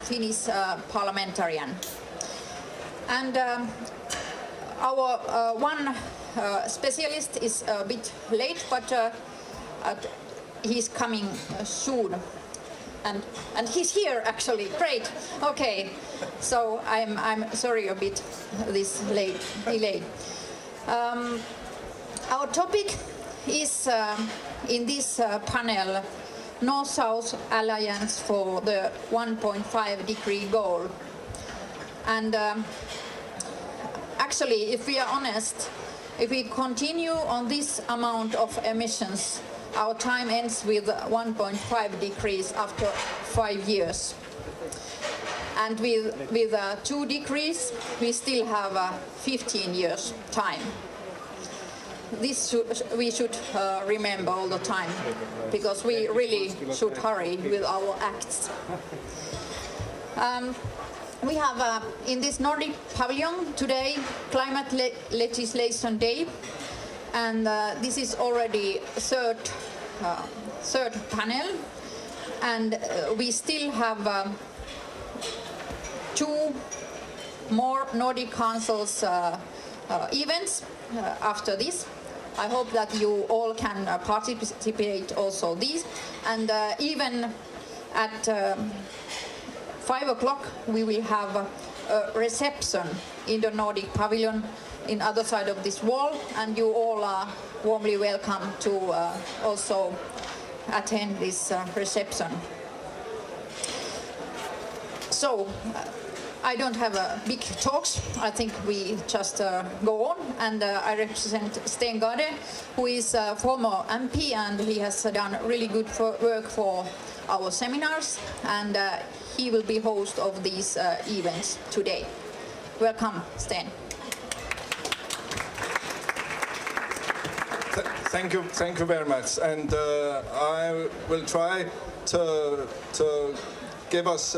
Finnish parliamentarian. And our one specialist is a bit late, but he's coming soon. And he's here actually. Great. Okay. So I'm sorry a bit this delay. Our topic is in this panel North-South Alliance for the 1.5 degree goal. And actually, if we are honest, if we continue on this amount of emissions, our time ends with 1.5 degrees after 5 years. And with 2 degrees, we still have 15 years time. This we should remember all the time, because we really should hurry with our acts. We have in this Nordic pavilion today Climate Legislation Day, and this is already third panel, and we still have 2 more Nordic Council's events after this. I hope that you all can participate also these, and even at 5 o'clock we will have a reception in the Nordic pavilion in other side of this wall, and you all are warmly welcome to also attend this reception. So I don't have big talks. I think we just go on, and I represent Sten Gade, who is a former MP, and he has done really good work for our seminars, and he will be host of these events today. Welcome, Sten. Thank you very much, and I will try to give us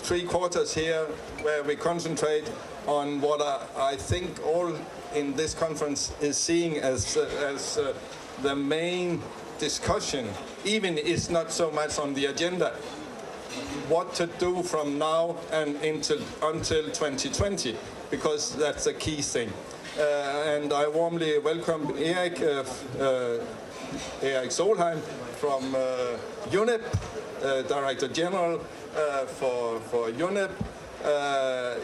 3 quarters here where we concentrate on what I think all in this conference is seeing as the main discussion, even it's not so much on the agenda, what to do from now and until 2020, because that's a key thing. And I warmly welcome Erik Solheim from UNEP, Director General for UNEP.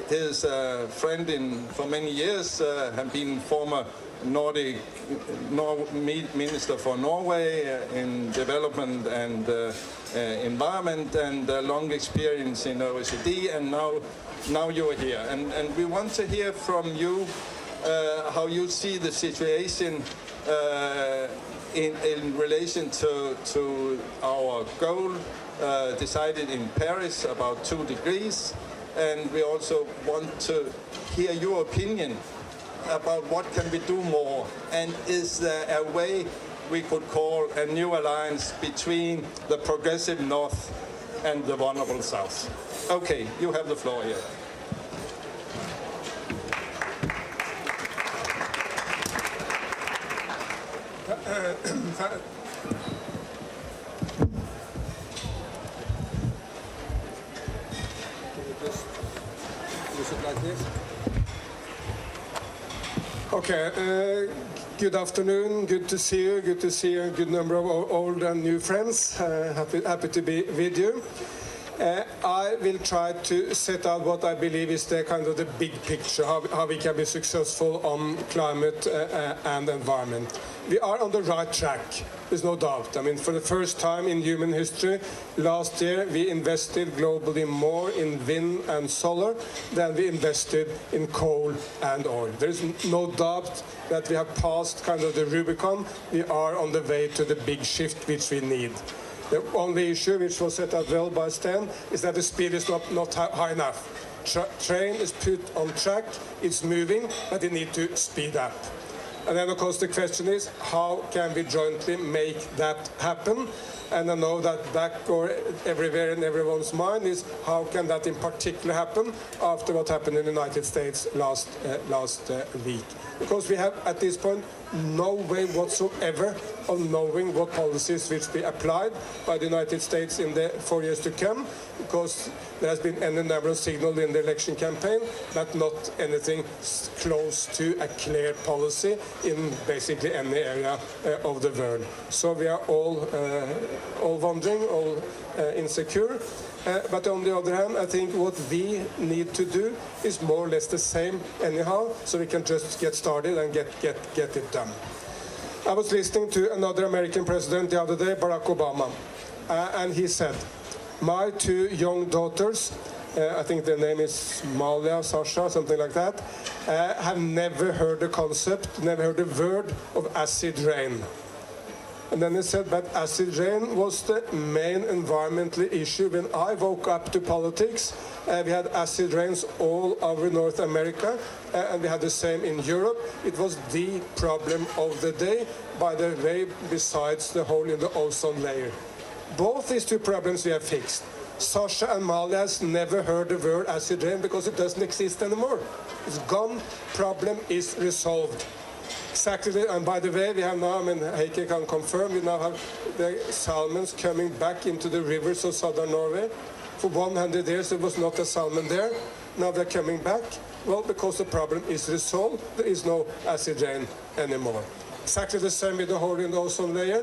His friend for many years, have been former Minister for Norway in development and environment, and long experience in OECD, and now you're here. And we want to hear from you how you see the situation in relation to our goal decided in Paris about 2 degrees, and we also want to hear your opinion about what can we do more, and is there a way we could call a new alliance between the progressive North and the vulnerable South. Okay, you have the floor here. Okay, good afternoon, good to see you, good to see a good number of old and new friends. Happy to be with you. I will try to set out what I believe is the kind of the big picture, how we can be successful on climate and environment. We are on the right track, there's no doubt. I mean, for the first time in human history, last year we invested globally more in wind and solar than we invested in coal and oil. There is no doubt that we have passed kind of the Rubicon. We are on the way to the big shift which we need. The only issue, which was set out well by Sten, is that the speed is not high enough. Train is put on track, it's moving, but we need to speed up. And then, of course, the question is, how can we jointly make that happen? And I know that back or everywhere in everyone's mind is, how can that in particular happen after what happened in the United States last week? Because we have, at this point, no way whatsoever of knowing what policies will be applied by the United States in the 4 years to come, because there has been any number of signals in the election campaign, but not anything close to a clear policy in basically any area of the world. So we are all wondering, all insecure. But on the other hand, I think what we need to do is more or less the same anyhow, so we can just get started and get it done. I was listening to another American president the other day, Barack Obama, and he said, my 2 young daughters, I think their name is Malia, Sasha, something like that, have never heard the concept, never heard the word of acid rain. And then he said, but acid rain was the main environmental issue when I woke up to politics. We had acid rains all over North America, and we had the same in Europe. It was the problem of the day, by the way, besides the hole in the ozone layer. Both these 2 problems we have fixed. Sasha and Malia has never heard the word acid rain because it doesn't exist anymore. It's gone. Problem is resolved. Exactly, and by the way, we have now, I mean, Heike can confirm, we now have the salmons coming back into the rivers of southern Norway. For 100 years there was not a salmon there. Now they're coming back. Well, because the problem is resolved, there is no acid rain anymore. Exactly the same with the hole in the ozone layer.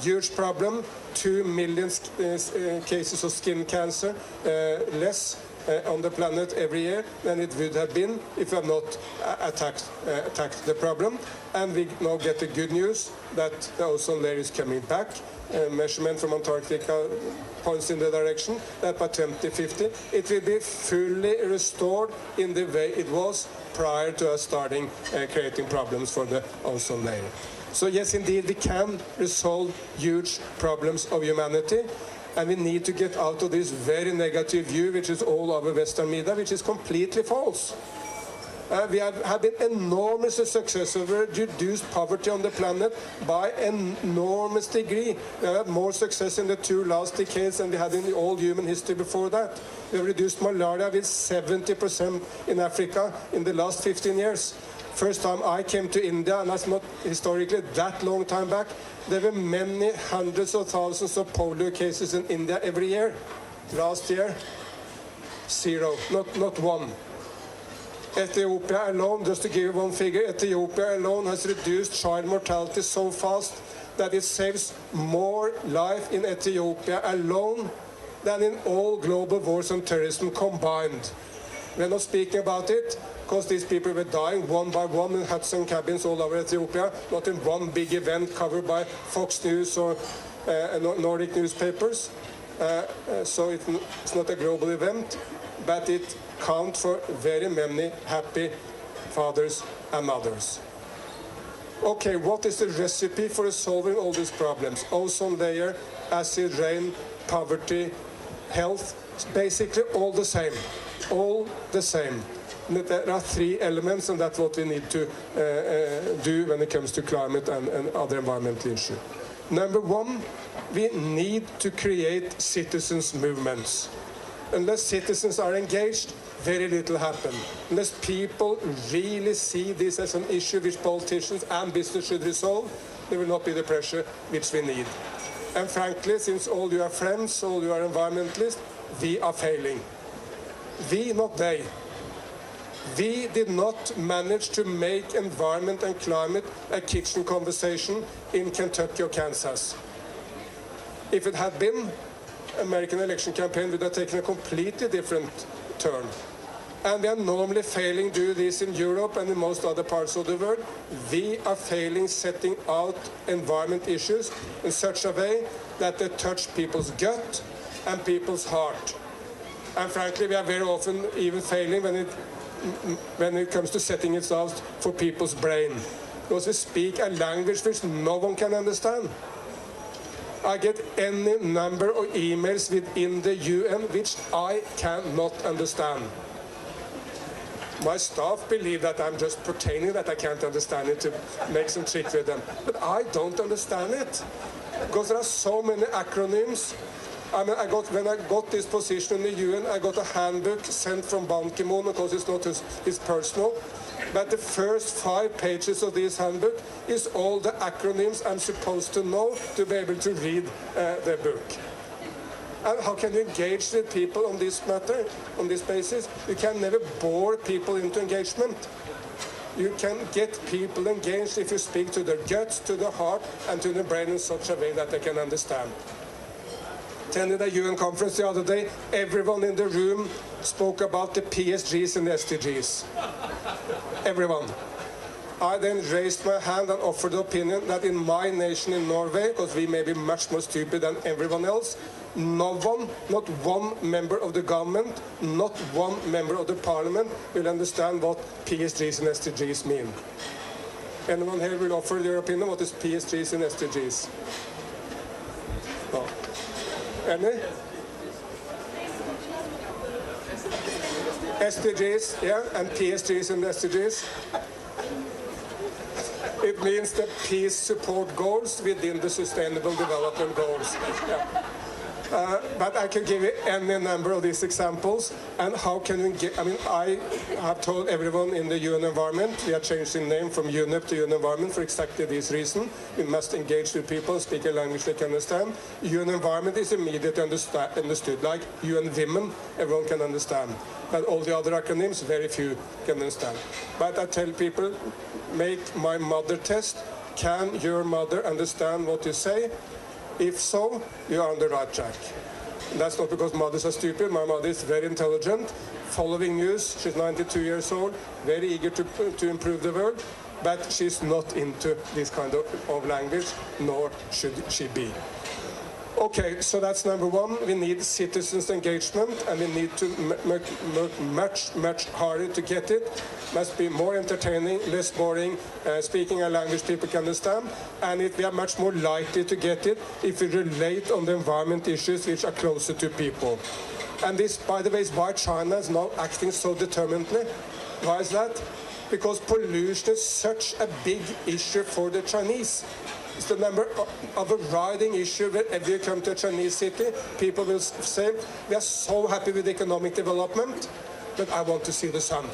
Huge problem, 2 million cases of skin cancer, less on the planet every year than it would have been if we had not attacked the problem. And we now get the good news that the ozone layer is coming back. Measurement from Antarctica points in the direction that by 2050 it will be fully restored in the way it was prior to us starting creating problems for the ozone layer. So yes, indeed, we can resolve huge problems of humanity. And we need to get out of this very negative view, which is all over Western media, which is completely false. We have been enormously successful. We have reduced poverty on the planet by an enormous degree. We have had more success in the 2 last decades than we had in all human history before that. We have reduced malaria with 70% in Africa in the last 15 years. First time I came to India, and that's not historically that long time back, there were many hundreds of thousands of polio cases in India every year. Last year, 0, not 1. Ethiopia alone, just to give you one figure, Ethiopia alone has reduced child mortality so fast that it saves more life in Ethiopia alone than in all global wars on terrorism combined. We're not speaking about it because these people were dying one by one in huts and cabins all over Ethiopia, not in one big event covered by Fox News or Nordic newspapers. So it's not a global event, but it counts for very many happy fathers and mothers. Okay, what is the recipe for solving all these problems? Ozone layer, acid rain, poverty, health, it's basically all the same. All the same. There are 3 elements, and that's what we need to do when it comes to climate and other environmental issues. Number 1, we need to create citizens' movements. Unless citizens are engaged, very little happens. Unless people really see this as an issue which politicians and business should resolve, there will not be the pressure which we need. And frankly, since all you are friends, all you are environmentalists, we are failing. We, not they. We did not manage to make environment and climate a kitchen conversation in Kentucky or Kansas. If it had been, American election campaign would have taken a completely different turn. And we are normally failing to do this in Europe and in most other parts of the world. We are failing setting out environment issues in such a way that they touch people's gut and people's heart. And frankly, we are very often even failing when it comes to setting it out for people's brain. Because we speak a language which no one can understand. I get any number of emails within the UN which I cannot understand. My staff believe that I'm just pretending that I can't understand it to make some trick with them. But I don't understand it. Because there are so many acronyms. I mean, when I got this position in the UN, I got a handbook sent from Ban Ki-moon, because it's not his personal. But the first 5 pages of this handbook is all the acronyms I'm supposed to know to be able to read the book. And how can you engage with people on this matter, on this basis? You can never bore people into engagement. You can get people engaged if you speak to their guts, to their heart, and to their brain in such a way that they can understand. Attended a UN conference the other day. Everyone in the room spoke about the PSGs and the SDGs. Everyone. I then raised my hand and offered the opinion that in my nation in Norway, because we may be much more stupid than everyone else, no one, not one member of the government, not one member of the parliament will understand what PSGs and SDGs mean. Anyone here will offer their opinion what is PSGs and SDGs? No. Any? SDGs, yeah, and PSGs and SDGs. It means the peace support goals within the Sustainable Development Goals. Yeah. But I can give you any number of these examples. And how can we get, I mean, I have told everyone in the UN environment, we are changing name from UNEP to UN environment for exactly this reason. We must engage with people, speak a language they can understand. UN environment is immediately understood, like UN women, everyone can understand. But all the other acronyms, very few can understand. But I tell people, make my mother test. Can your mother understand what you say? If so, you are on the right track. And that's not because mothers are stupid. My mother is very intelligent, following news. She's 92 years old, very eager to improve the world, but she's not into this kind of language, nor should she be. Okay, so that's number one. We need citizens' engagement, and we need to work much harder to get it. Must be more entertaining, less boring, speaking a language people can understand, and we are much more likely to get it if we relate on the environment issues which are closer to people. And this, by the way, is why China is now acting so determinedly. Why is that? Because pollution is such a big issue for the Chinese. It's the number of a riding issue wherever you come to a Chinese city. People will say, we are so happy with economic development, but I want to see the sun.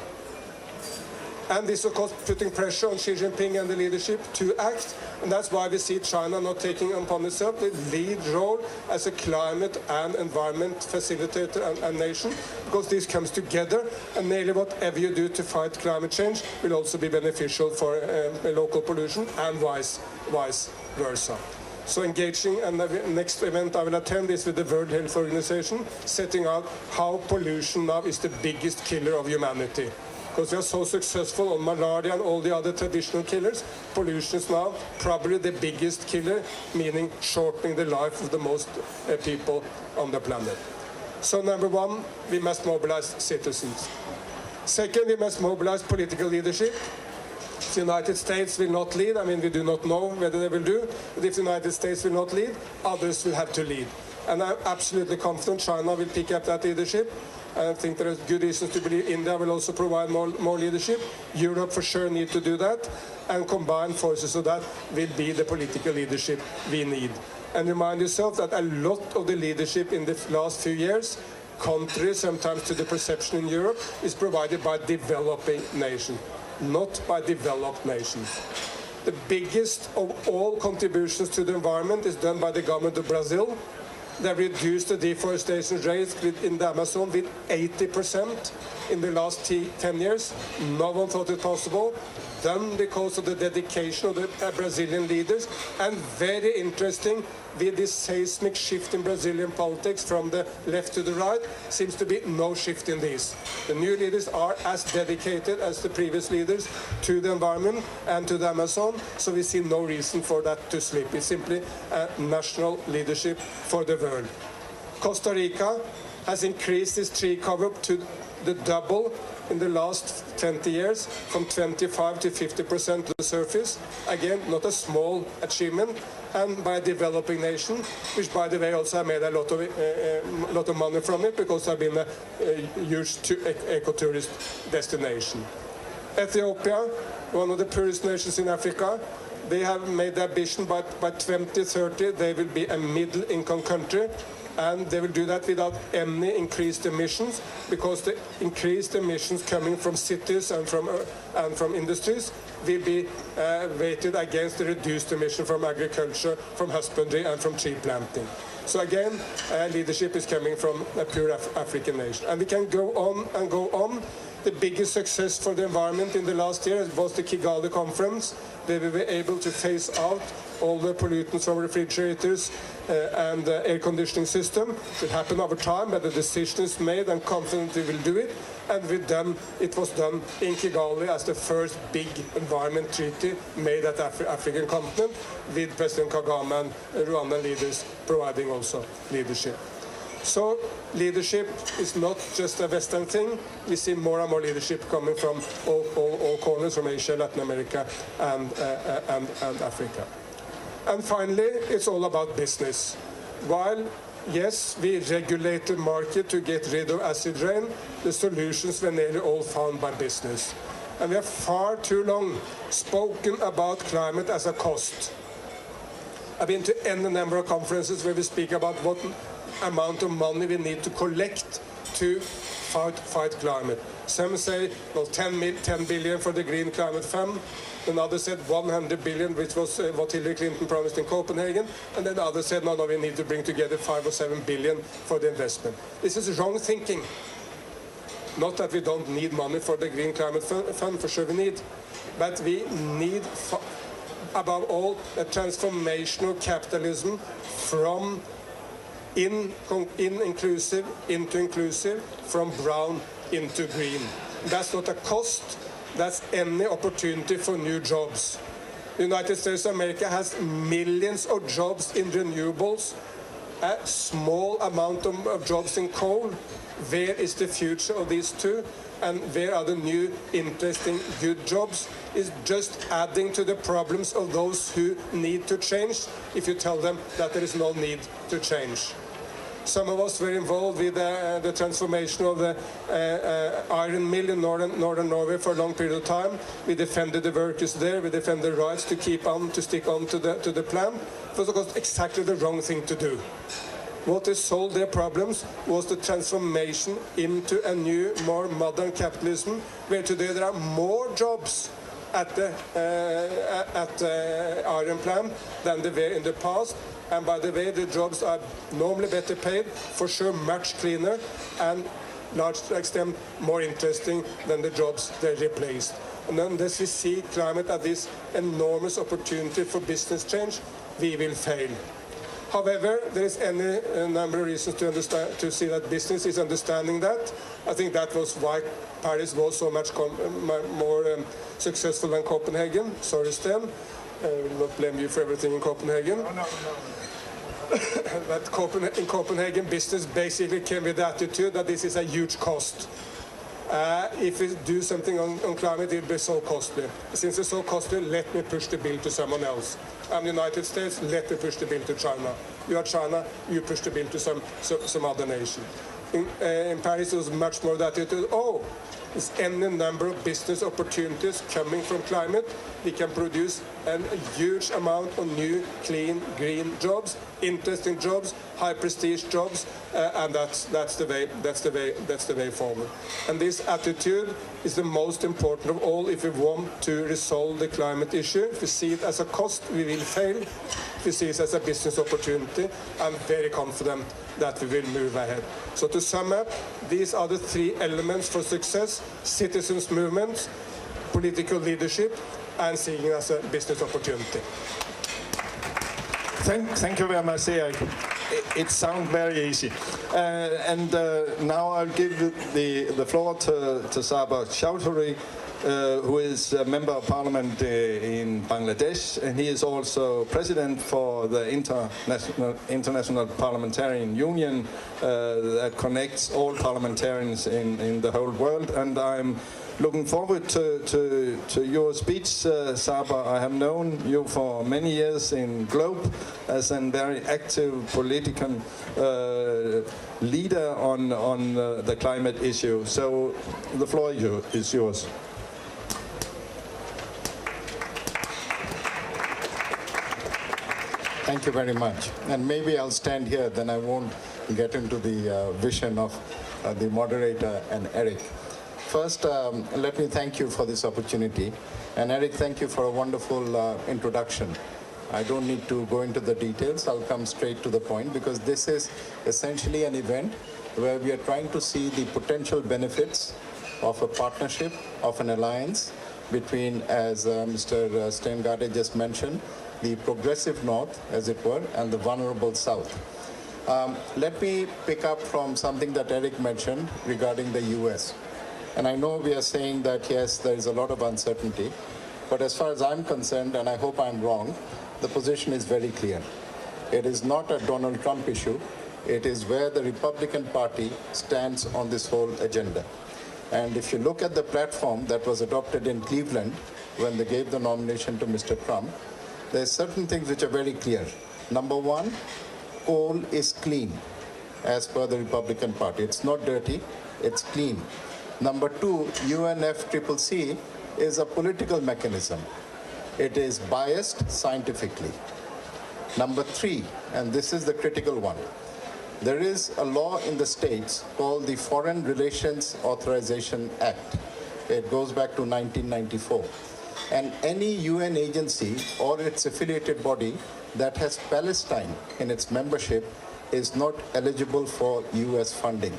And this, of course, putting pressure on Xi Jinping and the leadership to act. And that's why we see China not taking upon itself the lead role as a climate and environment facilitator and nation, because this comes together, and nearly whatever you do to fight climate change will also be beneficial for local pollution and vice versa. So engaging, and the next event I will attend is with the World Health Organization, setting out how pollution now is the biggest killer of humanity. Because we are so successful on malaria and all the other traditional killers, pollution is now probably the biggest killer, meaning shortening the life of the most people on the planet. So number one, we must mobilize citizens. Second, we must mobilize political leadership. If the United States will not lead, I mean, we do not know whether they will do, but if the United States will not lead, others will have to lead. And I'm absolutely confident China will pick up that leadership. I think there are good reasons to believe India will also provide more leadership. Europe for sure need to do that, and combine forces of that will be the political leadership we need. And remind yourself that a lot of the leadership in the last few years, contrary sometimes to the perception in Europe, is provided by developing nations, not by developed nations. The biggest of all contributions to the environment is done by the government of Brazil. They reduced the deforestation rate in the Amazon with 80% in the last 10 years. No one thought it possible. Done because of the dedication of the Brazilian leaders. And very interesting, with this seismic shift in Brazilian politics from the left to the right, seems to be no shift in these. The new leaders are as dedicated as the previous leaders to the environment and to the Amazon, so we see no reason for that to slip. It's simply a national leadership for the world. Costa Rica has increased its tree cover to the double in the last 20 years, from 25 to 50% of the surface. Again, not a small achievement, and by a developing nation, which, by the way, also have made a lot of money from it, because they've been a huge ecotourist destination. Ethiopia, one of the poorest nations in Africa, they have made the ambition by 2030 they will be a middle-income country. And they will do that without any increased emissions, because the increased emissions coming from cities and from industries will be weighted against the reduced emission from agriculture, from husbandry, and from tree planting. So again, leadership is coming from a pure African nation. And we can go on and go on. The biggest success for the environment in the last year was the Kigali conference, where we were able to phase out all the pollutants from refrigerators and the air conditioning system. It will happen over time, but the decision is made and confident we will do it. And it was done in Kigali as the first big environment treaty made at the African continent, with President Kagame and Rwandan leaders providing also leadership. So leadership is not just a Western thing. We see more and more leadership coming from all corners, from Asia, Latin America, and Africa. And finally, it's all about business. While, yes, we regulate the market to get rid of acid rain, the solutions were nearly all found by business. And we have far too long spoken about climate as a cost. I've been to any number of conferences where we speak about what amount of money we need to collect to fight climate. Some say, well, 10 billion for the Green Climate Fund. Another said 100 billion, which was what Hillary Clinton promised in Copenhagen. And then others said, no, we need to bring together 5 or 7 billion for the investment. This is wrong thinking. Not that we don't need money for the Green Climate Fund, for sure we need. But we need, above all, a transformational capitalism from inclusive into inclusive, from brown into green. That's not a cost, that's any opportunity for new jobs. The United States of America has millions of jobs in renewables, a small amount of jobs in coal. Where is the future of these two? And where are the new, interesting, good jobs? Is just adding to the problems of those who need to change if you tell them that there is no need to change. Some of us were involved with the transformation of the iron mill in northern Norway for a long period of time. We defended the workers there. We defended the rights to stick on to the plant. It was, of course, exactly the wrong thing to do. What they solved their problems was the transformation into a new, more modern capitalism, where today there are more jobs at the iron plant than there were in the past. And by the way, the jobs are normally better paid, for sure much cleaner, and large extent more interesting than the jobs they replaced. And unless we see climate as this enormous opportunity for business change, we will fail. However, there is any number of reasons to see that business is understanding that. I think that was why Paris was so much more successful than Copenhagen. Sorry, Sten. I will not blame you for everything in Copenhagen. No. But in Copenhagen, business basically came with the attitude that this is a huge cost. If we do something on climate, it will be so costly. Since it's so costly, let me push the bill to someone else. I'm the United States, let me push the bill to China. You are China, you push the bill to some other nation. In Paris, it was much more that attitude. There's any number of business opportunities coming from climate. We can produce a huge amount of new, clean, green jobs, interesting jobs, high prestige jobs, and that's the way forward. And this attitude is the most important of all if we want to resolve the climate issue. If we see it as a cost, we will fail. If we see it as a business opportunity, I'm very confident that we will move ahead. So to sum up, these are the three elements for success: citizens' movements, political leadership, and seeing it as a business opportunity. Thank you very much, Erik. It sounds very easy. Now I'll give the floor to Sabah Chowdhury, who is a member of parliament in Bangladesh, and he is also president for the International Parliamentarian Union that connects all parliamentarians in the whole world. And I'm looking forward to your speech, Sabah. I have known you for many years in Globe as a very active political leader on the climate issue. So the floor is yours. Thank you very much. And maybe I'll stand here, then I won't get into the vision of the moderator and Eric. First, let me thank you for this opportunity. And Eric, thank you for a wonderful introduction. I don't need to go into the details. I'll come straight to the point, because this is essentially an event where we are trying to see the potential benefits of a partnership, of an alliance between, as Mr. Stengade just mentioned, the progressive North, as it were, and the vulnerable South. Let me pick up from something that Eric mentioned regarding the US. And I know we are saying that, yes, there is a lot of uncertainty, but as far as I'm concerned, and I hope I'm wrong, the position is very clear. It is not a Donald Trump issue. It is where the Republican Party stands on this whole agenda. And if you look at the platform that was adopted in Cleveland when they gave the nomination to Mr. Trump, there are certain things which are very clear. Number one, coal is clean, as per the Republican Party. It's not dirty, it's clean. Number two, UNFCCC is a political mechanism. It is biased scientifically. Number three, and this is the critical one, there is a law in the States called the Foreign Relations Authorization Act. It goes back to 1994. And any UN agency or its affiliated body that has Palestine in its membership is not eligible for US funding.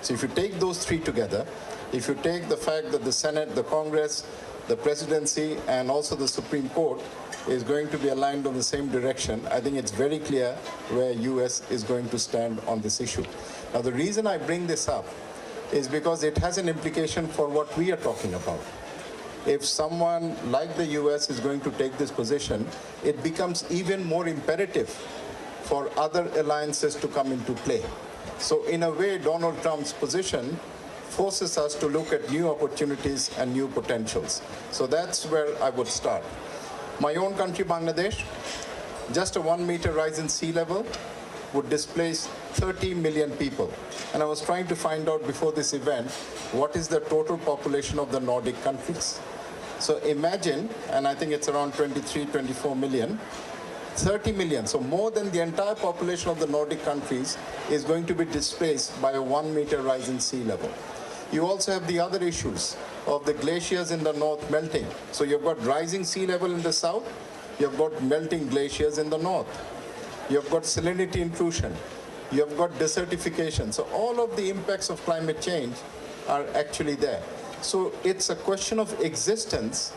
So if you take those three together, if you take the fact that the Senate, the Congress, the presidency, and also the Supreme Court is going to be aligned on the same direction, I think it's very clear where US is going to stand on this issue. Now, the reason I bring this up is because it has an implication for what we are talking about. If someone like the US is going to take this position, it becomes even more imperative for other alliances to come into play. So in a way, Donald Trump's position forces us to look at new opportunities and new potentials. So that's where I would start. My own country, Bangladesh, just a 1 meter rise in sea level would displace 30 million people. And I was trying to find out before this event, what is the total population of the Nordic countries? So imagine, and I think it's around 23, 24 million, 30 million, so more than the entire population of the Nordic countries is going to be displaced by a 1 meter rise in sea level. You also have the other issues of the glaciers in the north melting. So you've got rising sea level in the south, you've got melting glaciers in the north, you've got salinity intrusion, you've got desertification. So all of the impacts of climate change are actually there. So it's a question of existence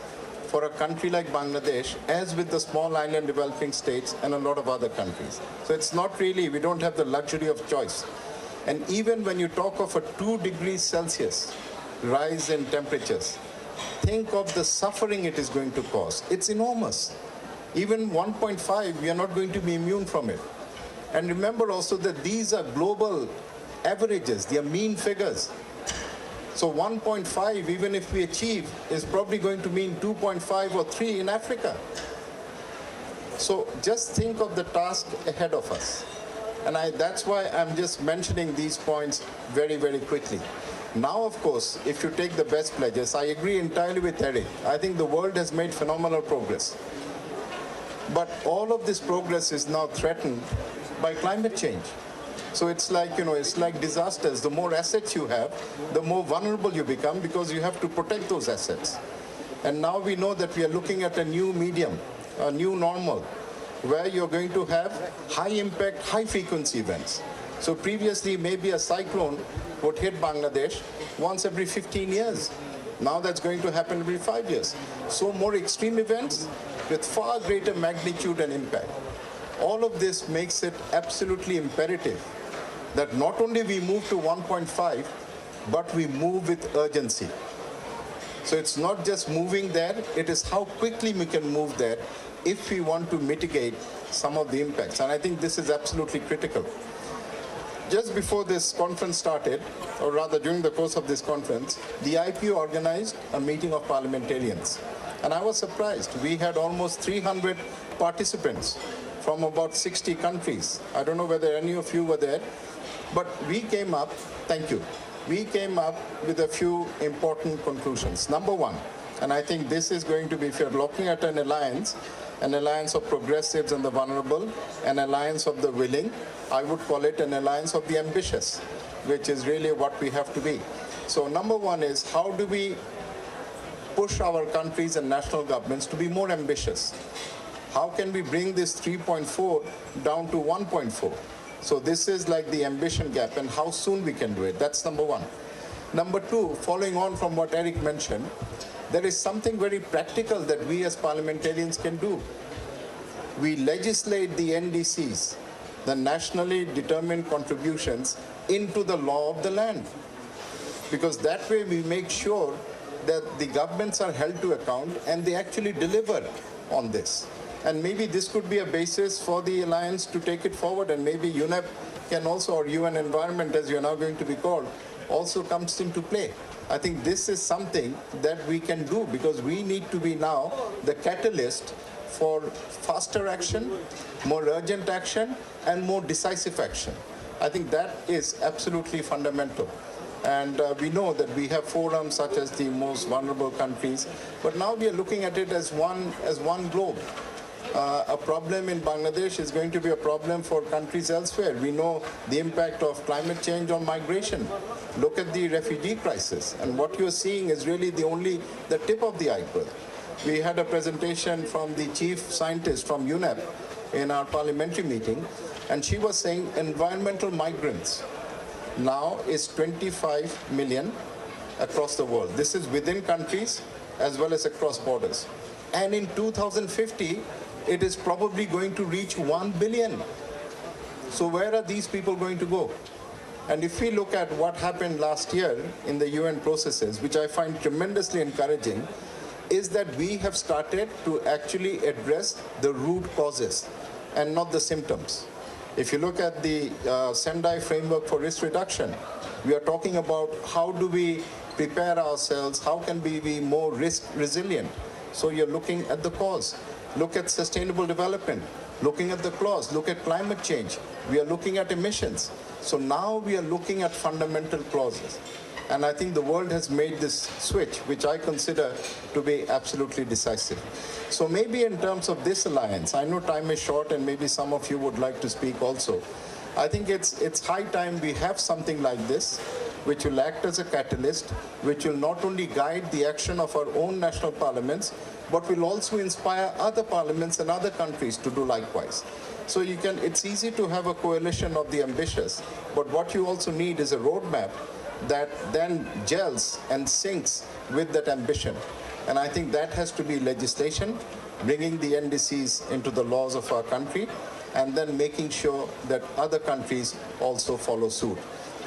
for a country like Bangladesh, as with the small island developing states and a lot of other countries. So it's not really, we don't have the luxury of choice. And even when you talk of a 2 degrees Celsius rise in temperatures, think of the suffering it is going to cause. It's enormous. Even 1.5, we are not going to be immune from it. And remember also that these are global averages, they are mean figures. So 1.5, even if we achieve, is probably going to mean 2.5 or 3 in Africa. So just think of the task ahead of us. And that's why I'm just mentioning these points very, very quickly. Now, of course, if you take the best pledges, I agree entirely with Eric. I think the world has made phenomenal progress. But all of this progress is now threatened by climate change. So it's like, it's like disasters. The more assets you have, the more vulnerable you become because you have to protect those assets. And now we know that we are looking at a new medium, a new normal, where you're going to have high impact, high frequency events. So previously, maybe a cyclone would hit Bangladesh once every 15 years. Now that's going to happen every 5 years. So more extreme events with far greater magnitude and impact. All of this makes it absolutely imperative that not only we move to 1.5, but we move with urgency. So it's not just moving there, it is how quickly we can move there if we want to mitigate some of the impacts. And I think this is absolutely critical. Just before this conference started, or rather during the course of this conference, the IPU organized a meeting of parliamentarians. And I was surprised. We had almost 300 participants from about 60 countries. I don't know whether any of you were there, but we came up, thank you, we came up with a few important conclusions. Number one, And I think this is going to be, if you're looking at an alliance of progressives and the vulnerable, an alliance of the willing, I would call it an alliance of the ambitious, which is really what we have to be. So number one is, how do we push our countries and national governments to be more ambitious? How can we bring this 3.4 down to 1.4? So this is like the ambition gap, and how soon we can do it. That's number one. Number two, following on from what Eric mentioned, there is something very practical that we as parliamentarians can do. We legislate the NDCs, the nationally determined contributions, into the law of the land. Because that way we make sure that the governments are held to account and they actually deliver on this. And maybe this could be a basis for the alliance to take it forward, and maybe UNEP can also, or UN Environment, as you're now going to be called, also comes into play. I think this is something that we can do, because we need to be now the catalyst for faster action, more urgent action, and more decisive action. I think that is absolutely fundamental. And we know that we have forums such as the most vulnerable countries, but now we are looking at it as one globe. A problem in Bangladesh is going to be a problem for countries elsewhere. We know the impact of climate change on migration. Look at the refugee crisis, and what you're seeing is really the tip of the iceberg. We had a presentation from the chief scientist from UNEP in our parliamentary meeting, and she was saying environmental migrants now is 25 million across the world. This is within countries as well as across borders. And in 2050, it is probably going to reach 1 billion. So where are these people going to go? And if we look at what happened last year in the UN processes, which I find tremendously encouraging, is that we have started to actually address the root causes and not the symptoms. If you look at the Sendai framework for risk reduction, we are talking about how do we prepare ourselves, how can we be more risk resilient. So you're looking at the cause. Look at sustainable development, looking at the clause, look at climate change. We are looking at emissions. So now we are looking at fundamental clauses. And I think the world has made this switch, which I consider to be absolutely decisive. So maybe in terms of this alliance, I know time is short and maybe some of you would like to speak also. I think it's high time we have something like this, which will act as a catalyst, which will not only guide the action of our own national parliaments, but will also inspire other parliaments and other countries to do likewise. So it's easy to have a coalition of the ambitious, but what you also need is a roadmap that then gels and syncs with that ambition. And I think that has to be legislation, bringing the NDCs into the laws of our country, and then making sure that other countries also follow suit.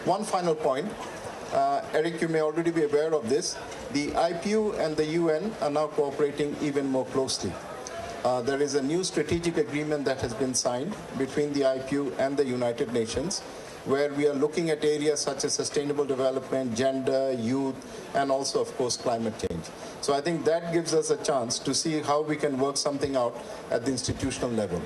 One final point, Eric, you may already be aware of this, the IPU and the UN are now cooperating even more closely. There is a new strategic agreement that has been signed between the IPU and the United Nations, where we are looking at areas such as sustainable development, gender, youth, and also, of course, climate change. So I think that gives us a chance to see how we can work something out at the institutional level.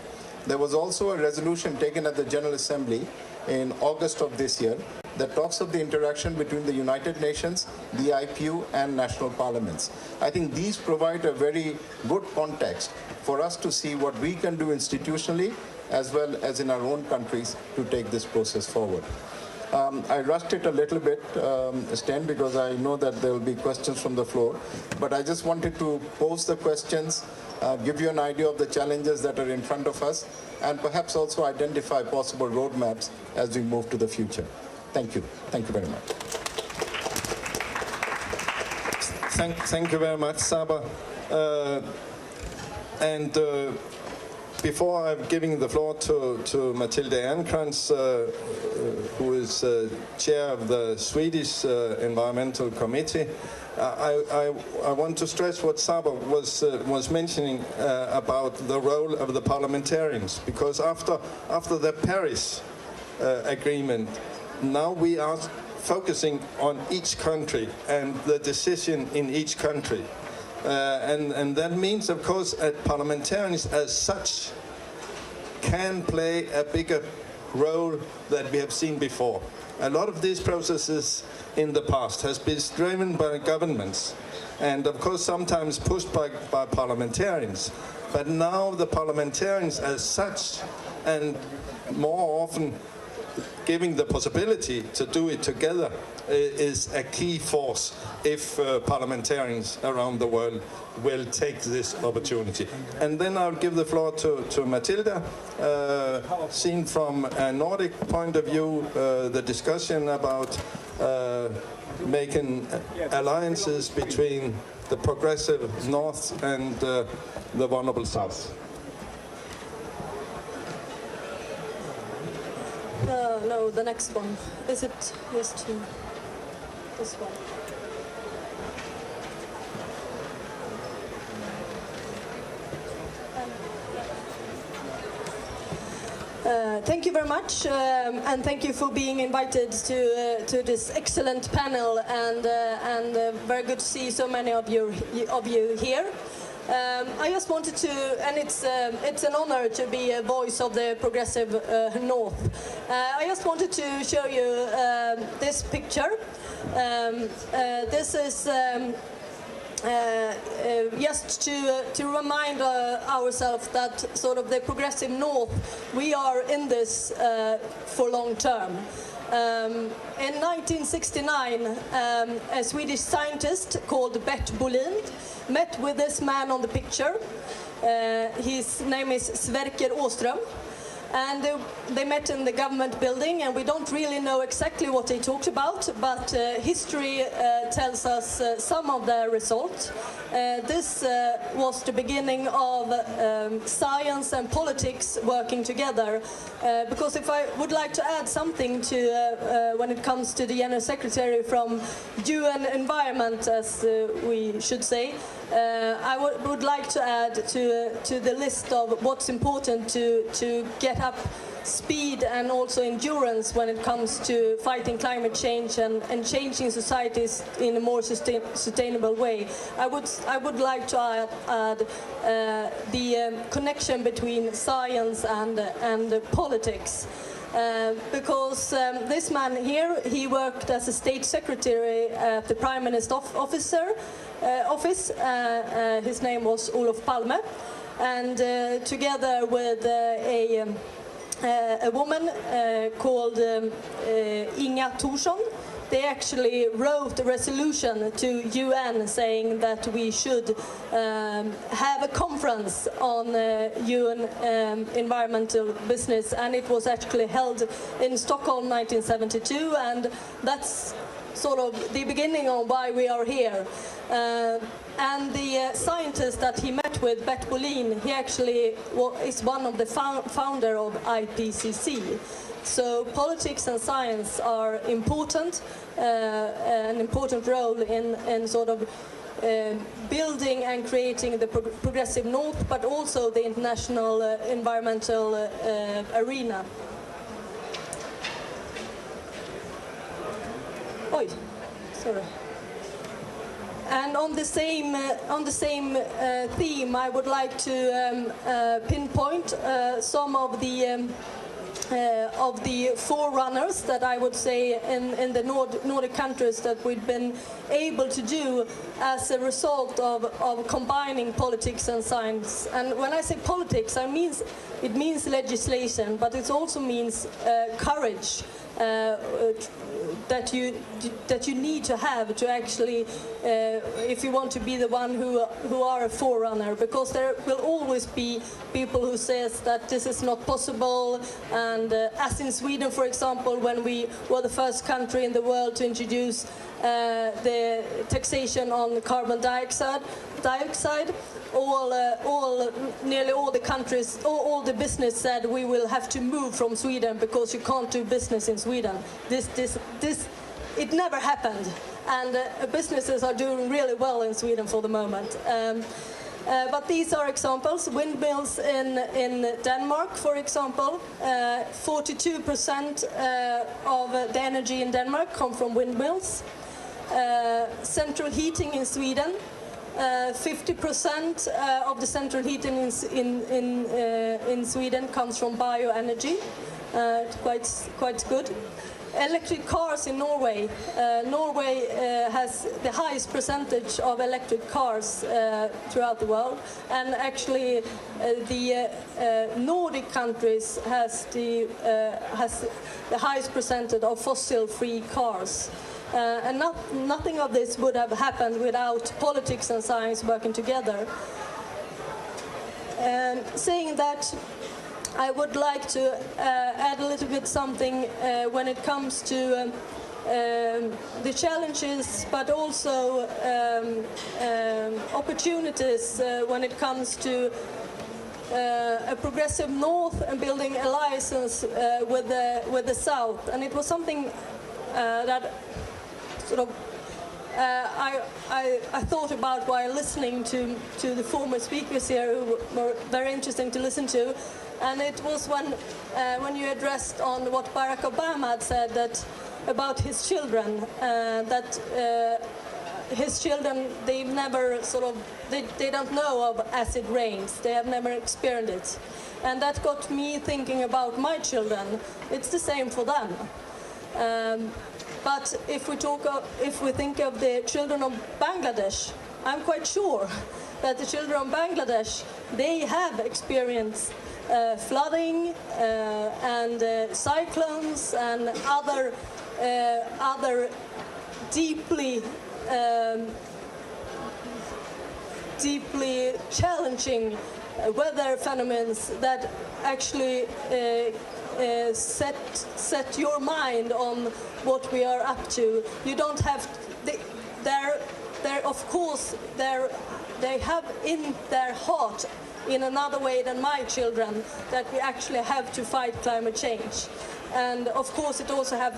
There was also a resolution taken at the General Assembly in August of this year that talks of the interaction between the United Nations, the IPU, and national parliaments. I think these provide a very good context for us to see what we can do institutionally as well as in our own countries to take this process forward. I rushed it a little bit, Sten, because I know that there will be questions from the floor, but I just wanted to pose the questions, give you an idea of the challenges that are in front of us, and perhaps also identify possible roadmaps as we move to the future. Thank you. Thank you very much. Thank you very much, Saba. Before I'm giving the floor to Mathilde Ernkrans, who is chair of the Swedish Environmental Committee, I want to stress what Saba was mentioning about the role of the parliamentarians, because after the Paris Agreement, now we are focusing on each country and the decision in each country. And that means, of course, that parliamentarians as such can play a bigger role than we have seen before. A lot of these processes in the past has been driven by governments, and of course sometimes pushed by parliamentarians. But now the parliamentarians as such, and more often giving the possibility to do it together, is a key force if parliamentarians around the world will take this opportunity. And then I'll give the floor to Matilda. Seen from a Nordic point of view, the discussion about making alliances between the progressive North and the vulnerable South. No, the next one. Is it just this one? Thank you very much, and thank you for being invited to this excellent panel, and very good to see so many of you here. I just wanted to, and it's an honor to be a voice of the progressive North. I just wanted to show you this picture. This is just to remind ourselves that sort of the progressive North, we are in this for long term. In 1969, a Swedish scientist called Bert Bolin met with this man on the picture. His name is Sverker Åström. And they met in the government building, and we don't really know exactly what they talked about, but history tells us some of their results. This was the beginning of science and politics working together, because if I would like to add something to when it comes to the General Secretary from UN Environment, as we should say, I would like to add to the list of what's important to get up speed and also endurance when it comes to fighting climate change and changing societies in a more sustainable way. I would like to add the connection between science and politics. Because this man here, he worked as a state secretary at the Prime Minister's office. His name was Olof Palme, and together with a woman called Inga Thorsson, they actually wrote a resolution to UN saying that we should have a conference on UN environmental business, and it was actually held in Stockholm 1972, and that's sort of the beginning of why we are here. And the scientist that he met with, Bert Bolin, he actually is one of the founder of IPCC. So politics and science are important, an important role in sort of building and creating the progressive North, but also the international environmental arena. Oi, sorry. And on the same theme, I would like to pinpoint some of the forerunners that I would say in the Nordic countries that we've been able to do as a result of combining politics and science. And when I say politics, it means legislation, but it also means courage. That you need to have to actually, if you want to be the one who are a forerunner, because there will always be people who says that this is not possible. And as in Sweden, for example, when we were the first country in the world to introduce the taxation on carbon dioxide, nearly all the countries, all the business said we will have to move from Sweden because you can't do business in Sweden. It never happened, and businesses are doing really well in Sweden for the moment. But these are examples. Windmills in Denmark, for example, 42% of the energy in Denmark come from windmills. Central heating in Sweden. 50% of the central heating in Sweden comes from bioenergy. Quite good. electric cars in Norway. Norway has the highest percentage of electric cars throughout the world, and actually the Nordic countries has the highest percentage of fossil-free cars. And nothing of this would have happened without politics and science working together. Saying that, I would like to add a little bit something when it comes to the challenges, but also opportunities when it comes to a progressive North and building alliances with the South. And it was something that sort of I thought about while listening to the former speakers here, who were very interesting to listen to. And it was when you addressed on what Barack Obama had said that about his children, that his children, they've never they don't know of acid rains. They have never experienced it. And that got me thinking about my children. It's the same for them. But if we think of the children of Bangladesh, I'm quite sure that the children of Bangladesh, they have experienced flooding and cyclones and other deeply challenging weather phenomena that actually set your mind on what we are up to. You don't have of course they have in their heart, in another way than my children, that we actually have to fight climate change. And of course it also has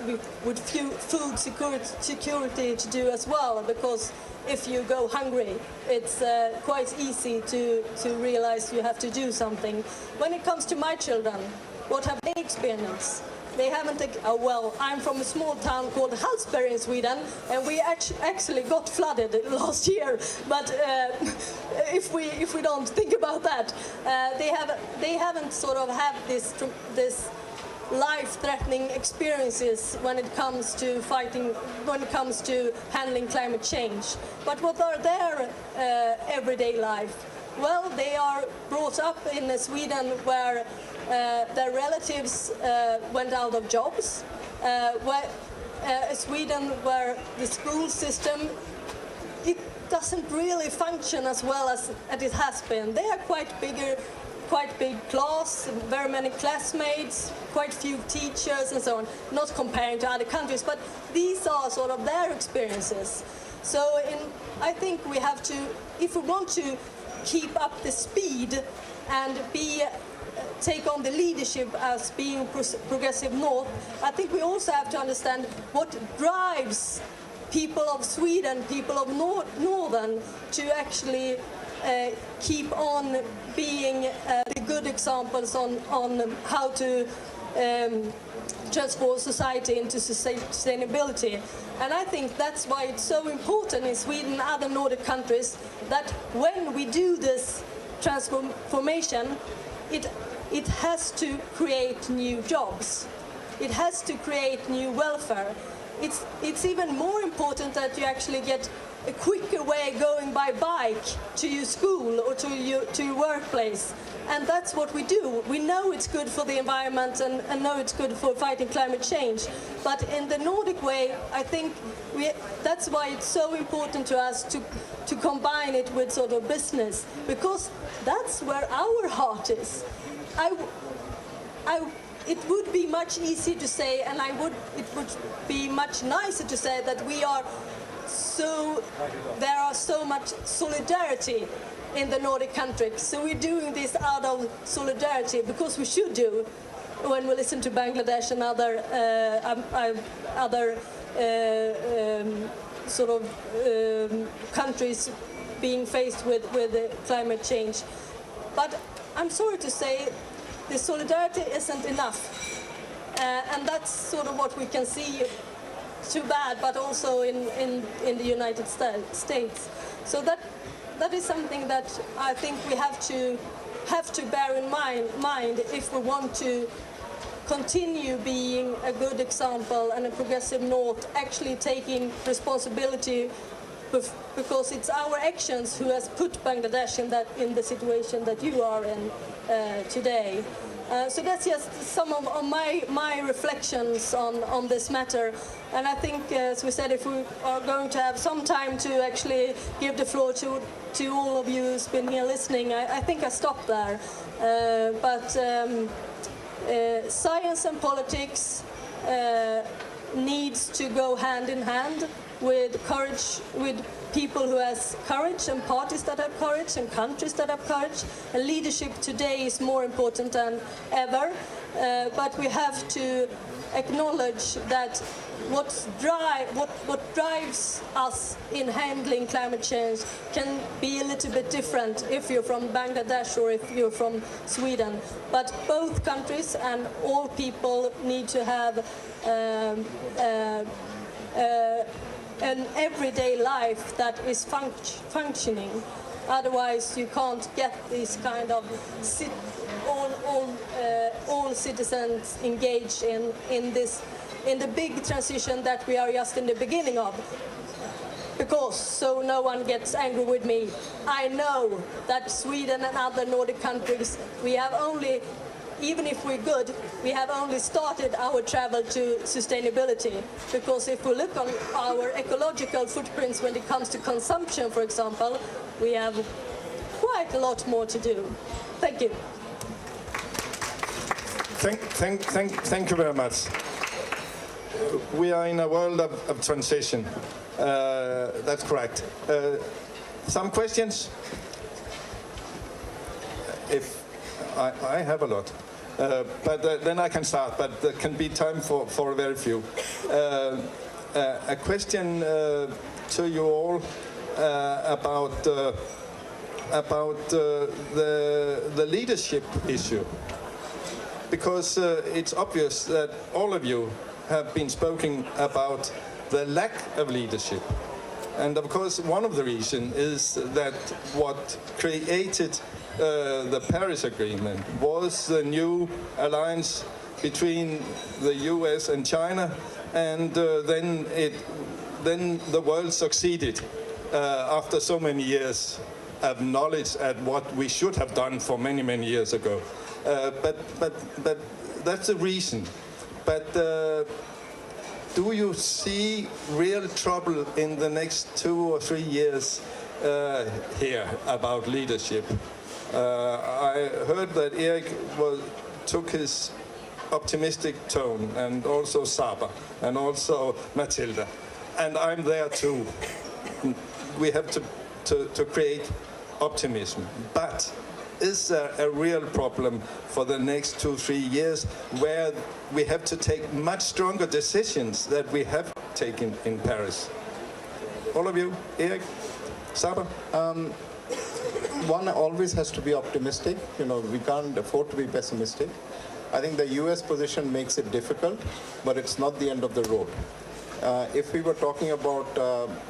with food security to do as well, because if you go hungry, it's quite easy to realize you have to do something. When it comes to my children, what have they experienced? They haven't. Well, I'm from a small town called Hallsberg in Sweden, and we actually got flooded last year. But if we don't think about that, they haven't sort of had this life-threatening experiences when it comes to fighting, when it comes to handling climate change. But what are their everyday life? Well, they are brought up in Sweden where their relatives went out of jobs. Sweden where the school system, it doesn't really function as well as it has been. They are quite big class, very many classmates, quite few teachers and so on, not comparing to other countries, but these are sort of their experiences. So I think we have to, if we want to keep up the speed and take on the leadership as being progressive North, I think we also have to understand what drives people of Sweden, people of Northern, to actually keep on being the good examples on how to transform society into sustainability. And I think that's why it's so important in Sweden and other Nordic countries that when we do this transformation, it has to create new jobs. It has to create new welfare. It's even more important that you actually get a quicker way going by bike to your school or to your workplace. And that's what we do. We know it's good for the environment and know it's good for fighting climate change. But in the Nordic way, I think that's why it's so important to us to combine it with sort of business, because that's where our heart is. It would be much easier to say, and it would be much nicer to say that there are so much solidarity in the Nordic countries. So we're doing this out of solidarity, because we should do, when we listen to Bangladesh and other countries being faced with climate change. But I'm sorry to say, the solidarity isn't enough. And that's sort of what we can see, too bad, but also in the United States. So that is something that I think we have to bear in mind if we want to continue being a good example and a progressive North, actually taking responsibility, because it's our actions who has put Bangladesh in the situation that you are in today. So that's just some of my reflections on this matter. And I think, as we said, if we are going to have some time to actually give the floor to all of you who's been here listening, I think I stop there. But science and politics needs to go hand in hand with courage, with people who has courage, and parties that have courage, and countries that have courage. And leadership today is more important than ever, but we have to acknowledge that what drives us in handling climate change can be a little bit different if you're from Bangladesh or if you're from Sweden. But both countries and all people need to have an everyday life that is functioning. Otherwise, you can't get this kind of all citizens engaged in the big transition that we are just in the beginning of. Because, so no one gets angry with me, I know that Sweden and other Nordic countries, we have only, even if we're good, we have only started our travel to sustainability. Because if we look on our ecological footprints when it comes to consumption, for example, we have quite a lot more to do. Thank you. Thank you very much. We are in a world of transition. That's correct. Some questions? If I have a lot, but then I can start. But there can be time for a very few. A question to you all about the leadership issue, because it's obvious that all of you have been speaking about the lack of leadership. And of course, one of the reasons is that what created the Paris Agreement was the new alliance between the US and China, and then the world succeeded after so many years of knowledge at what we should have done for many years ago. But that's the reason. But do you see real trouble in the next 2 or 3 years here about leadership? I heard that Erik took his optimistic tone, and also Saba, and also Matilda, and I'm there too. We have to create optimism, but is there a real problem for the next 2-3 years where we have to take much stronger decisions that we have taken in Paris? All of you, Erik, Saba? One always has to be optimistic. You know, we can't afford to be pessimistic. I think the US position makes it difficult, but it's not the end of the road. If we were talking about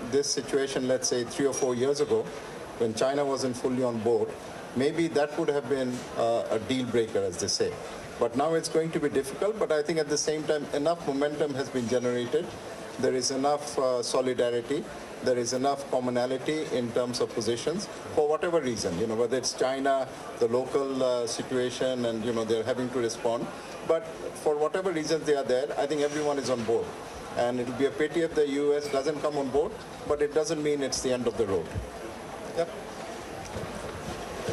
this situation, let's say 3 or 4 years ago, when China wasn't fully on board, maybe that would have been a deal breaker, as they say. But now it's going to be difficult, but I think at the same time, enough momentum has been generated. There is enough solidarity. There is enough commonality in terms of positions for whatever reason, you know, whether it's China, the local situation, and, you know, they're having to respond. But for whatever reasons they are there, I think everyone is on board. And it will be a pity if the US doesn't come on board, but it doesn't mean it's the end of the road. Yep.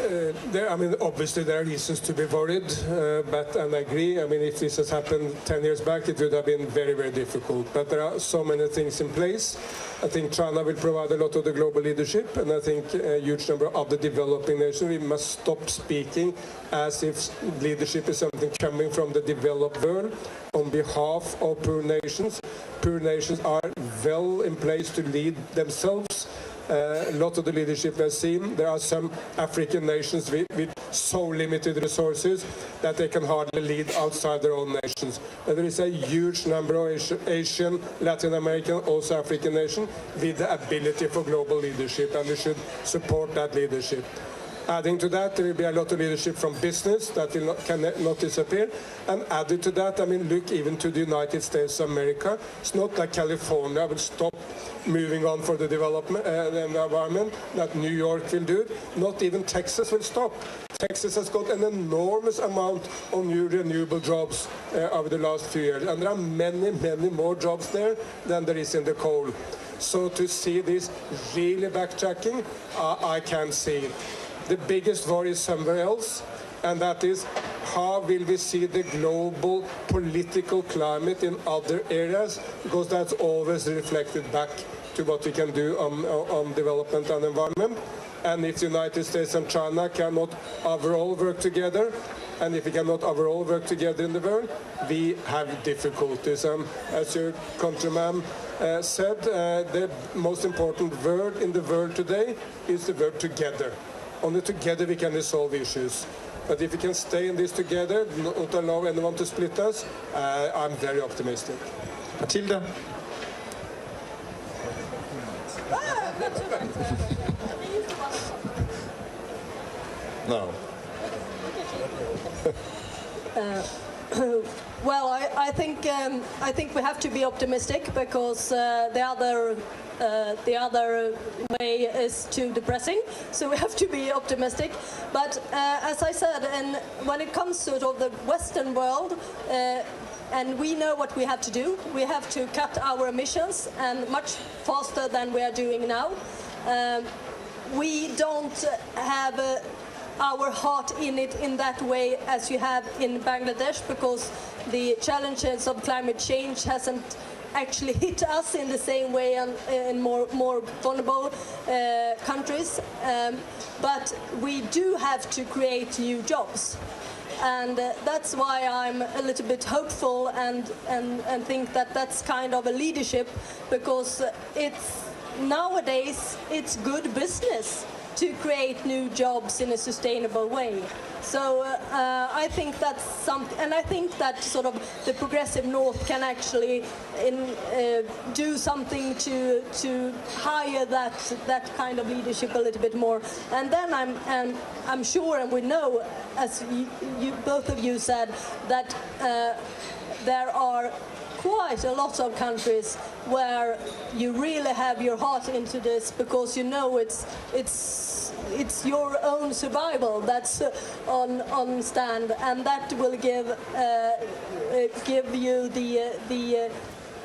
I mean, obviously there are reasons to be worried, and I agree. I mean, if this has happened 10 years back, it would have been very difficult. But there are so many things in place. I think China will provide a lot of the global leadership, and I think a huge number of the developing nations, we must stop speaking as if leadership is something coming from the developed world on behalf of poor nations. Poor nations are well in place to lead themselves. A lot of the leadership we've seen, there are some African nations with so limited resources that they can hardly lead outside their own nations. And there is a huge number of Asian, Latin American, also African nations with the ability for global leadership, and we should support that leadership. Adding to that, there will be a lot of leadership from business that cannot disappear. And added to that, I mean, look even to the United States of America. It's not that California will stop moving on for the development and the environment, that New York will do it. Not even Texas will stop. Texas has got an enormous amount of new renewable jobs over the last few years. And there are many, many more jobs there than there is in the coal. So to see this really backtracking, I can't see it. The biggest worry is somewhere else, and that is how will we see the global political climate in other areas, because that's always reflected back to what we can do on development and environment. And if the United States and China cannot overall work together, and if we cannot overall work together in the world, we have difficulties. As your countryman said, the most important word in the world today is the word together. Only together we can resolve issues. But if we can stay in this together, not allow anyone to split us, I'm very optimistic. Matilda? No. Well, I think we have to be optimistic, because the other way is too depressing. So we have to be optimistic. But as I said, and when it comes to sort of the Western world, and we know what we have to do. We have to cut our emissions, and much faster than we are doing now. We don't have our heart in it in that way as you have in Bangladesh, because the challenges of climate change hasn't actually hit us in the same way in more vulnerable countries. But we do have to create new jobs. And that's why I'm a little bit hopeful and think that that's kind of a leadership, because nowadays it's good business to create new jobs in a sustainable way. So I think that's something, and I think that sort of the progressive North can actually do something to hire that kind of leadership a little bit more. And then I'm sure, and we know, as you both of you said, that there are quite a lot of countries where you really have your heart into this, because you know it's your own survival that's on stand, and that will give you the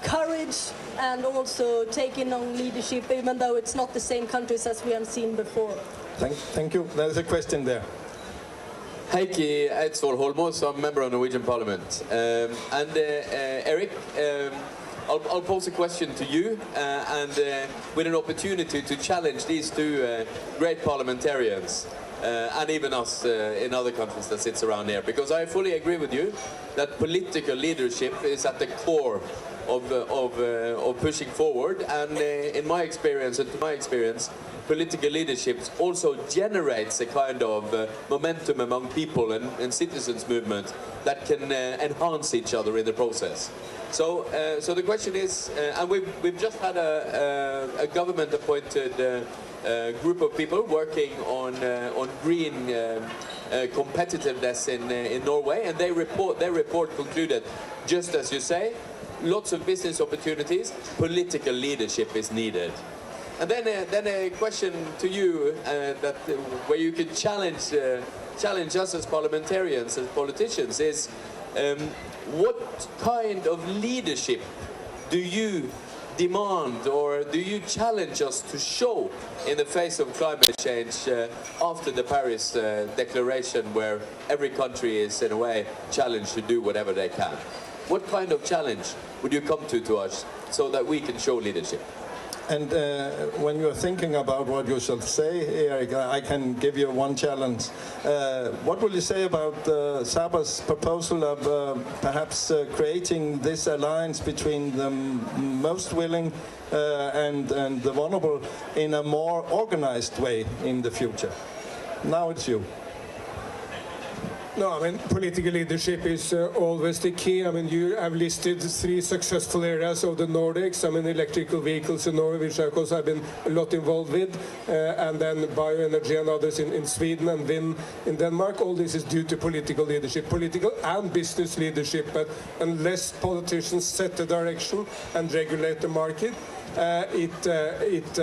courage and also taking on leadership, even though it's not the same countries as we have seen before. Thank you. There's a question there. Heikki Eidsvoll Holmås, I'm a member of Norwegian Parliament. Eric, I'll pose a question to you, and with an opportunity to challenge these two great parliamentarians, and even us in other countries that sits around here, because I fully agree with you that political leadership is at the core of pushing forward, and in my experience, political leadership also generates a kind of momentum among people and citizens movement that can enhance each other in the process. So the question is, and we've just had a government-appointed group of people working on green competitiveness in Norway, and their report concluded, just as you say, lots of business opportunities, political leadership is needed. And then a question to you, where you could challenge us as parliamentarians, as politicians, is what kind of leadership do you demand, or do you challenge us to show in the face of climate change after the Paris Declaration, where every country is in a way challenged to do whatever they can? What kind of challenge would you come to us so that we can show leadership? And when you're thinking about what you shall say, Eric, I can give you one challenge. What will you say about Saba's proposal of perhaps creating this alliance between the most willing and the vulnerable in a more organized way in the future? Now it's you. No, I mean, political leadership is always the key. I mean, you have listed 3 successful areas of the Nordics. I mean, electrical vehicles in Norway, which of course I've been a lot involved with, and then bioenergy and others in Sweden and wind in Denmark. All this is due to political leadership, political and business leadership. But unless politicians set the direction and regulate the market, it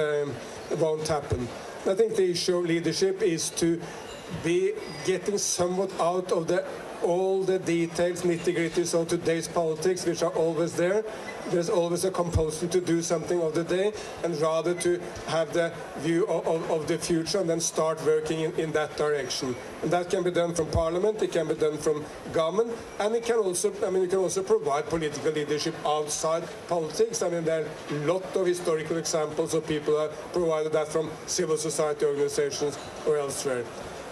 won't happen. I think the issue of leadership is to be getting somewhat out of all the details, nitty-gritties of today's politics, which are always there. There's always a compulsion to do something of the day, and rather to have the view of the future and then start working in that direction. And that can be done from Parliament, it can be done from government, and it can also, you can also provide political leadership outside politics. I mean, there are a lot of historical examples of people who have provided that from civil society organizations or elsewhere.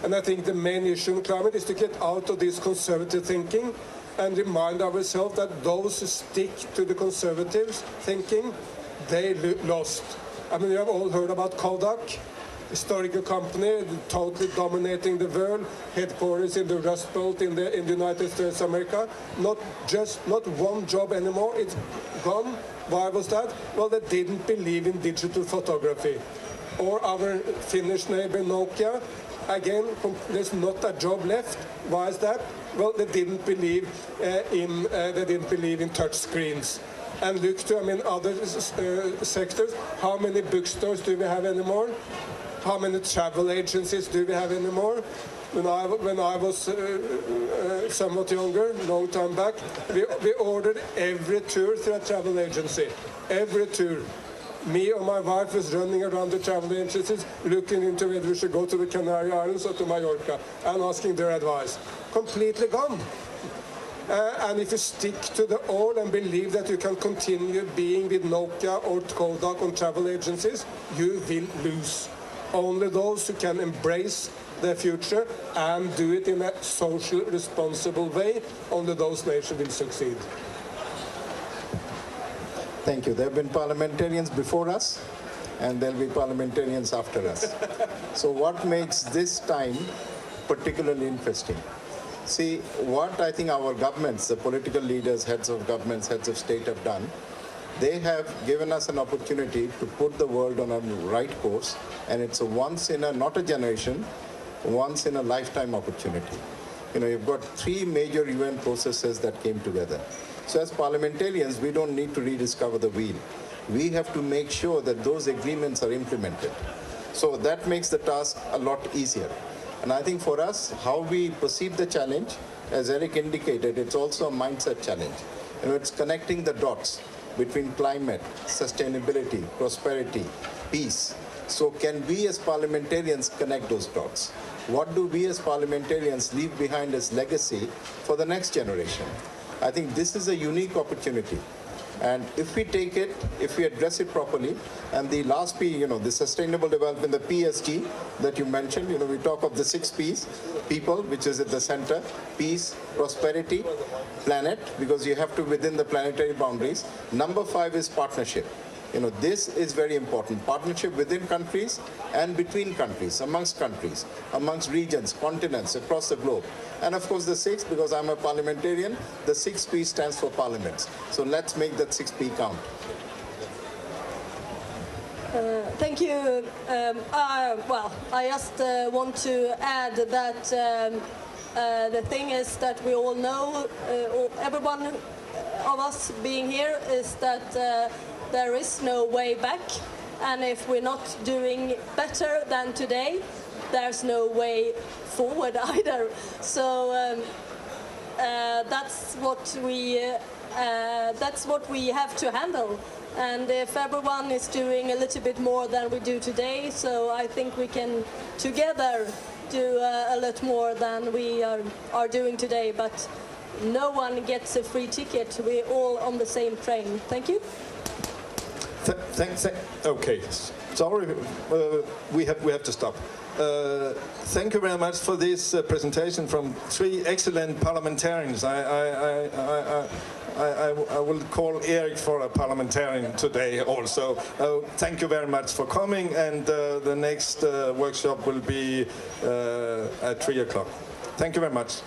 And I think the main issue in climate is to get out of this conservative thinking and remind ourselves that those who stick to the conservative thinking, they lost. I mean, you have all heard about Kodak, historical company, totally dominating the world, headquarters in the Rust Belt in the United States of America. Not one job anymore, it's gone. Why was that? Well, they didn't believe in digital photography. Or our Finnish neighbor Nokia, again, there's not a job left. Why is that? Well, they didn't believe in touch screens. And look to, other sectors. How many bookstores do we have anymore? How many travel agencies do we have anymore? When I was somewhat younger, long time back, we ordered every tour through a travel agency. Every tour. Me or my wife was running around the travel agencies, looking into whether we should go to the Canary Islands or to Mallorca, and asking their advice. Completely gone. And if you stick to the old and believe that you can continue being with Nokia or Kodak on travel agencies, you will lose. Only those who can embrace their future and do it in a socially responsible way, only those nations will succeed. Thank you. There have been parliamentarians before us, and there'll be parliamentarians after us. So what makes this time particularly interesting? See, what I think our governments, the political leaders, heads of governments, heads of state have done, they have given us an opportunity to put the world on a right course, and it's a once in a, not a generation, once in a lifetime opportunity. You know, you've got 3 major UN processes that came together. So as parliamentarians, we don't need to rediscover the wheel. We have to make sure that those agreements are implemented. So that makes the task a lot easier. And I think for us, how we perceive the challenge, as Eric indicated, it's also a mindset challenge. You know, it's connecting the dots between climate, sustainability, prosperity, peace. So can we as parliamentarians connect those dots? What do we as parliamentarians leave behind as legacy for the next generation? I think this is a unique opportunity. And if we take it, if we address it properly, and the last P, you know, the sustainable development, the PSG that you mentioned, you know, we talk of the 6 Ps, people, which is at the center, peace, prosperity, planet, because you have to within the planetary boundaries. Number 5 is partnership. You know, this is very important. Partnership within countries and between countries, amongst regions, continents, across the globe. And of course the 6, because I'm a parliamentarian, the 6P stands for parliaments. So let's make that 6P count. Thank you. Well, I just want to add that the thing is that we all know, everyone of us being here, is that there is no way back, and if we're not doing better than today, there's no way forward either. So that's what we have to handle. And if everyone is doing a little bit more than we do today, so I think we can together do a lot more than we are doing today. But no one gets a free ticket. We're all on the same train. Thank you. Okay, sorry, we have to stop. Thank you very much for this presentation from 3 excellent parliamentarians. I will call Eric for a parliamentarian today also. Thank you very much for coming, and the next workshop will be at 3 o'clock. Thank you very much.